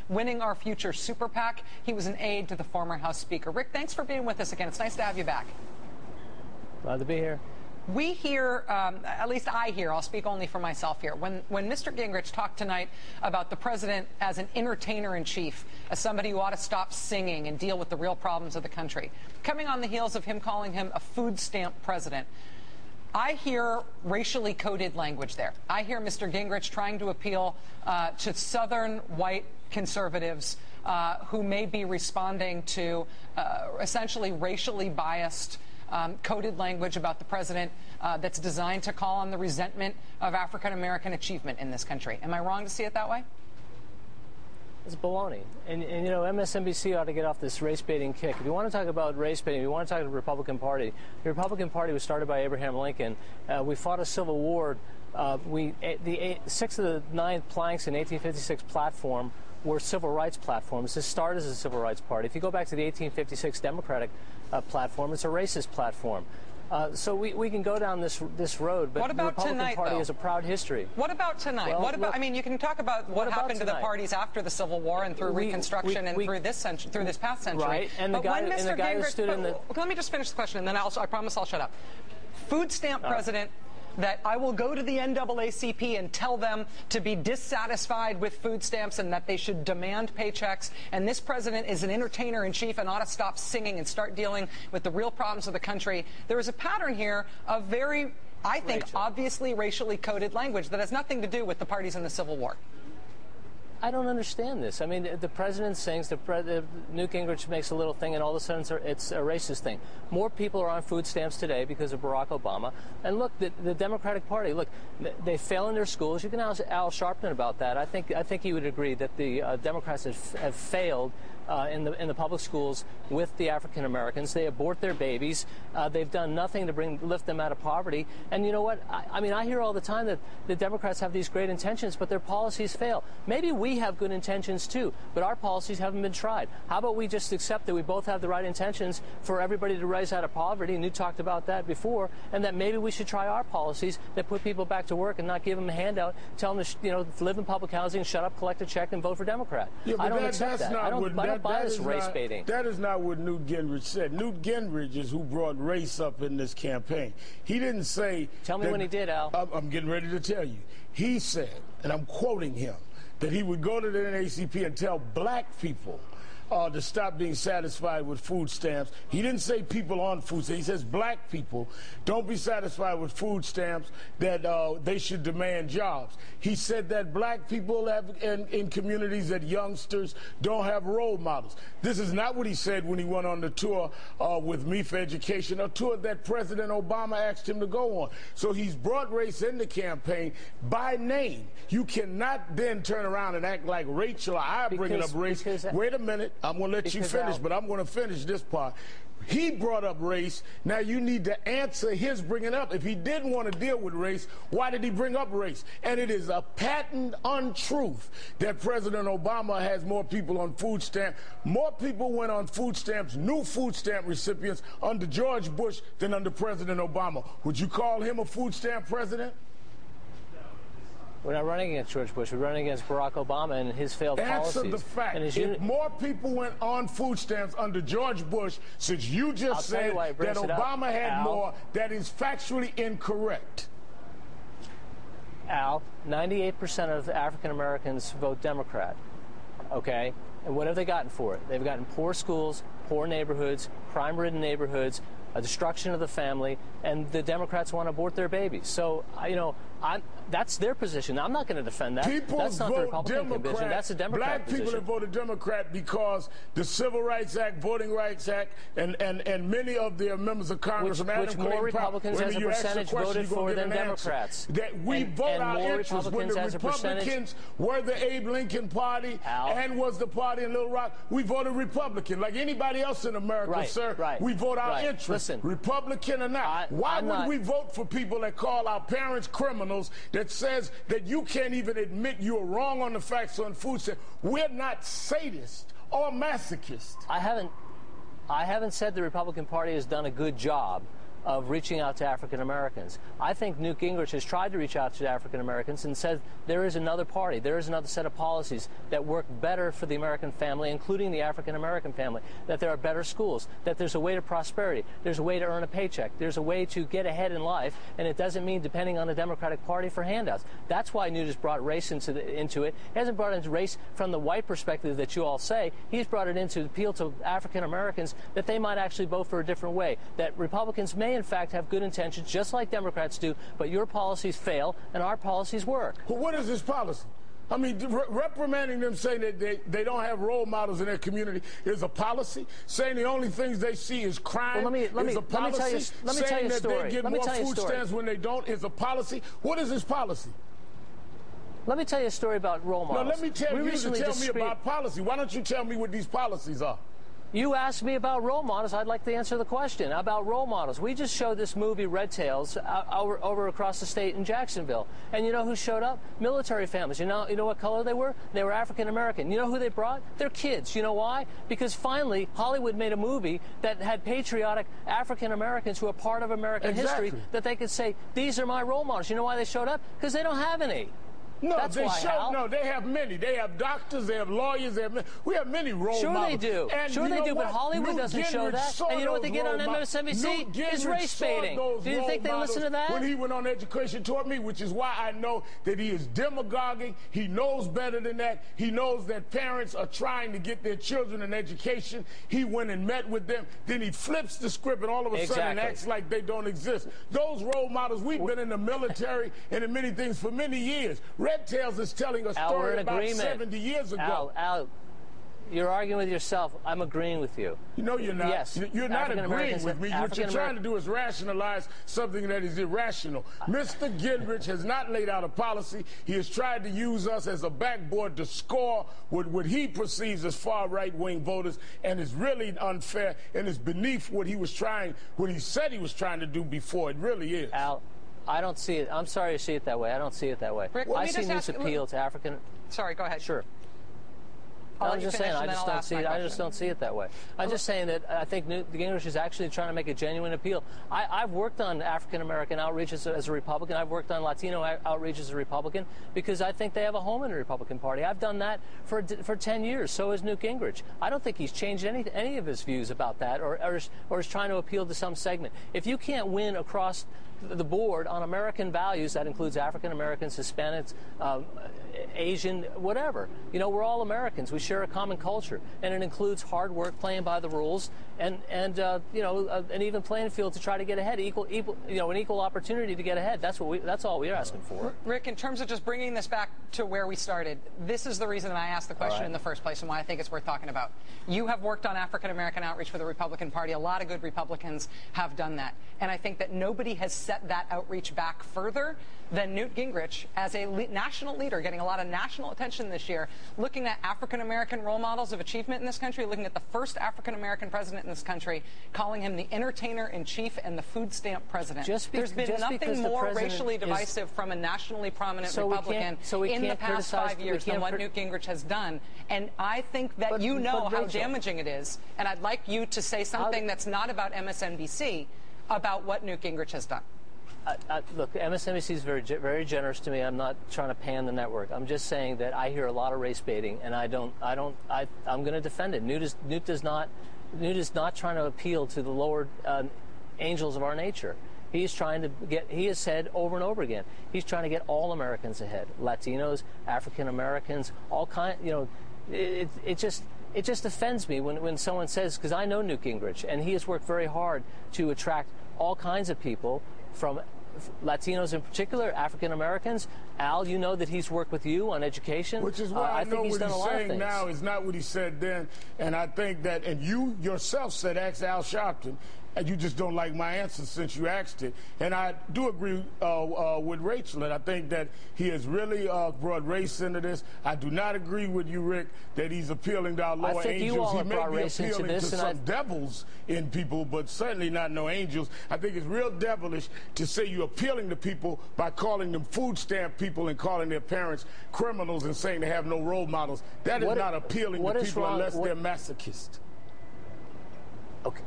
Winning Our Future Super PAC. He was an aide to the former House Speaker. Rick, thanks for being with us again. It's nice to have you back. Glad to be here. We hear, at least I hear, I'll speak only for myself here, when Mr. Gingrich talked tonight about the president as an entertainer-in-chief, as somebody who ought to stop singing and deal with the real problems of the country, coming on the heels of him calling him a food stamp president, I hear racially coded language there. I hear Mr. Gingrich trying to appeal to Southern white conservatives who may be responding to essentially racially biased coded language about the president that's designed to call on the resentment of African-American achievement in this country. Am I wrong to see it that way? It's baloney. And you know, MSNBC ought to get off this race-baiting kick. If you want to talk about race-baiting, if you want to talk to the Republican Party, the Republican Party was started by Abraham Lincoln. We fought a civil war. The 6 of the 9 planks in 1856 platform were civil rights platforms. This started as a civil rights party. If you go back to the 1856 Democratic platform, it's a racist platform. So we can go down this road, but the Republican Party has a proud history. What about tonight? Well, what about? I mean, you can talk about what happened to the parties after the Civil War and through Reconstruction and through this century, through this past century. Right. And the guy who stood in the. Let me just finish the question, and then I promise I'll shut up. Food stamp president. That I will go to the NAACP and tell them to be dissatisfied with food stamps and that they should demand paychecks. And this president is an entertainer-in-chief and ought to stop singing and start dealing with the real problems of the country. There is a pattern here of very, I think, obviously racially coded language that has nothing to do with the parties in the Civil War. I don't understand this. I mean, the president sings, Newt Gingrich makes a little thing, and all of a sudden it's a racist thing. More people are on food stamps today because of Barack Obama. And look, the Democratic Party, look, they fail in their schools. You can ask Al Sharpeton about that. I think he would agree that the Democrats have failed in the public schools with the African Americans. They abort their babies. They've done nothing to lift them out of poverty. And you know what? I mean, I hear all the time that the Democrats have these great intentions, but their policies fail. Maybe we have good intentions too, but our policies haven't been tried. How about we just accept that we both have the right intentions for everybody to rise out of poverty, and you talked about that before, and that maybe we should try our policies that put people back to work and not give them a handout, tell them to live in public housing, shut up, collect a check, and vote for Democrat. Yeah, I don't accept that. I don't buy this race baiting. That is not what Newt Gingrich said. Newt Gingrich is who brought race up in this campaign. He didn't say... Tell me when he did, Al. I'm getting ready to tell you. He said, and I'm quoting him, that he would go to the NAACP and tell black people to stop being satisfied with food stamps. He didn't say people on food stamps. He says black people don't be satisfied with food stamps, that they should demand jobs. He said that black people have in communities that youngsters don't have role models. This is not what he said when he went on the tour with Me for Education, a tour that President Obama asked him to go on. So he's brought race in the campaign by name. You cannot then turn around and act like Rachel or I bringing up race. Wait a minute. I'm going to let you finish, but I'm going to finish this part. He brought up race. Now you need to answer his bringing up. If he didn't want to deal with race, why did he bring up race? And it is a patent untruth that President Obama has more people on food stamps. More people went on food stamps, new food stamp recipients, under George Bush than under President Obama. Would you call him a food stamp president? We're not running against George Bush. We're running against Barack Obama and his failed policies. Answer the fact. If more people went on food stamps under George Bush, since you just said that Obama had more, that is factually incorrect. Al, 98% of African Americans vote Democrat, okay? And what have they gotten for it? They've gotten poor schools, poor neighborhoods, crime-ridden neighborhoods, a destruction of the family, and the Democrats want to abort their babies. So, that's their position. I'm not going to defend that. That's not the Republican position. That's the Democrat position. Black people have voted Democrat because the Civil Rights Act, Voting Rights Act, and many of their members of Congress, which more Republicans as a percentage voted for than Democrats. That we vote our interests. When the Republicans were the Abe Lincoln Party and was the party in Little Rock, we voted Republican. Like anybody else in America, sir, we vote our interests. Listen, Republican or not. Why would we vote for people that call our parents criminals, that says that you can't even admit you're wrong on the facts on food stamps? We're not sadists or masochists. I haven't said the Republican Party has done a good job of reaching out to African Americans. I think Newt Gingrich has tried to reach out to African Americans and said there is another party, there is another set of policies that work better for the American family, including the African American family, that there are better schools, that there's a way to prosperity, there's a way to earn a paycheck, there's a way to get ahead in life, and it doesn't mean depending on the Democratic Party for handouts. That's why Newt has brought race into it. He hasn't brought into race from the white perspective that you all say. He's brought it in to appeal to African Americans that they might actually vote for a different way, that Republicans may in fact have good intentions just like Democrats do, but your policies fail and our policies work. Well, what is this policy? I mean, reprimanding them, saying that they don't have role models in their community is a policy. Saying the only things they see is crime is a policy. Saying that they get more food stamps when they don't is a policy. What is this policy? Let me tell you a story about role models. No, let me tell you to tell me about policy. Why don't you tell me what these policies are? You asked me about role models. I'd like to answer the question about role models. We just showed this movie, Red Tails, over across the state in Jacksonville. And you know who showed up? Military families. You know what color they were? They were African American. You know who they brought? Their kids. You know why? Because finally, Hollywood made a movie that had patriotic African Americans who are part of American history that they could say, these are my role models. You know why they showed up? Because they don't have any. No, That's why, Hal. No, they have many. They have doctors, they have lawyers, we have many role models. Sure they do. And sure they do, but Hollywood doesn't show that. And you know what they get on MSNBC? Is race baiting. Do you think they listen to that? When he went on education toward me, which is why I know that he is demagoguing. He knows better than that. He knows that parents are trying to get their children an education. He went and met with them. Then he flips the script and all of a sudden acts like they don't exist. Those role models, we've been in the military and in many things for many years. Red Tails is telling a story about 70 years ago. Al, you're arguing with yourself. I'm agreeing with you. No, you're not. Yes. You're not agreeing with me. What you're trying to do is rationalize something that is irrational. Mr. Gingrich has not laid out a policy. He has tried to use us as a backboard to score what he perceives as far right-wing voters, and is really unfair and is beneath what he said he was trying to do before. It really is. Al, I don't see it. I'm sorry to see it that way. I don't see it that way. Rick, I see Newt's appeal to African. Sorry, go ahead. Sure. I'm just saying, I just don't see it. I just don't see it that way. I'm just saying that I think Newt Gingrich is actually trying to make a genuine appeal. I've worked on African American outreach as a Republican. I've worked on Latino outreach as a Republican because I think they have a home in the Republican Party. I've done that for 10 years. So has Newt Gingrich. I don't think he's changed any of his views about that, or is trying to appeal to some segment. If you can't win across the board on American values, that includes African Americans, Hispanics, Asian, whatever. You know, we're all Americans. We share a common culture, and it includes hard work, playing by the rules, and you know, an even playing field to try to get ahead, an equal opportunity to get ahead. That's all we're asking for. Rick, in terms of just bringing this back to where we started, this is the reason that I asked the question in the first place, and why I think it's worth talking about. You have worked on African American outreach for the Republican Party. A lot of good Republicans have done that, and I think that nobody has set that outreach back further than Newt Gingrich as a national leader, getting a lot of national attention this year, looking at African American role models of achievement in this country, looking at the first African American president in this country, calling him the entertainer-in-chief and the food stamp president. There's been nothing more racially divisive from a nationally prominent Republican in the past 5 years than what Newt Gingrich has done. And I think that you know how damaging it is. And I'd like you to say something that's not about MSNBC, about what Newt Gingrich has done. Look, MSNBC is very generous to me. I'm not trying to pan the network. I'm just saying that I hear a lot of race baiting, and I'm going to defend it. Newt is not trying to appeal to the lower angels of our nature. He's trying to he has said over and over again, he's trying to get all Americans ahead. Latinos, African Americans, all kinds, you know, it just offends me when someone says, because I know Newt Gingrich, and he has worked very hard to attract all kinds of people, from Latinos in particular, African Americans. Al, you know that he's worked with you on education. Which is why I know what he's saying now is not what he said then. And I think that, and you yourself said, ask Al Sharpeton, and you just don't like my answer since you asked it. And I do agree with Rachel, and I think that he has really brought race into this. I do not agree with you, Rick, that he's appealing to our lower angels. He may be appealing to some devils in people, but certainly not no angels. I think it's real devilish to say you're appealing to people by calling them food stamp people and calling their parents criminals and saying they have no role models. That is not appealing to people unless they're masochists. Okay.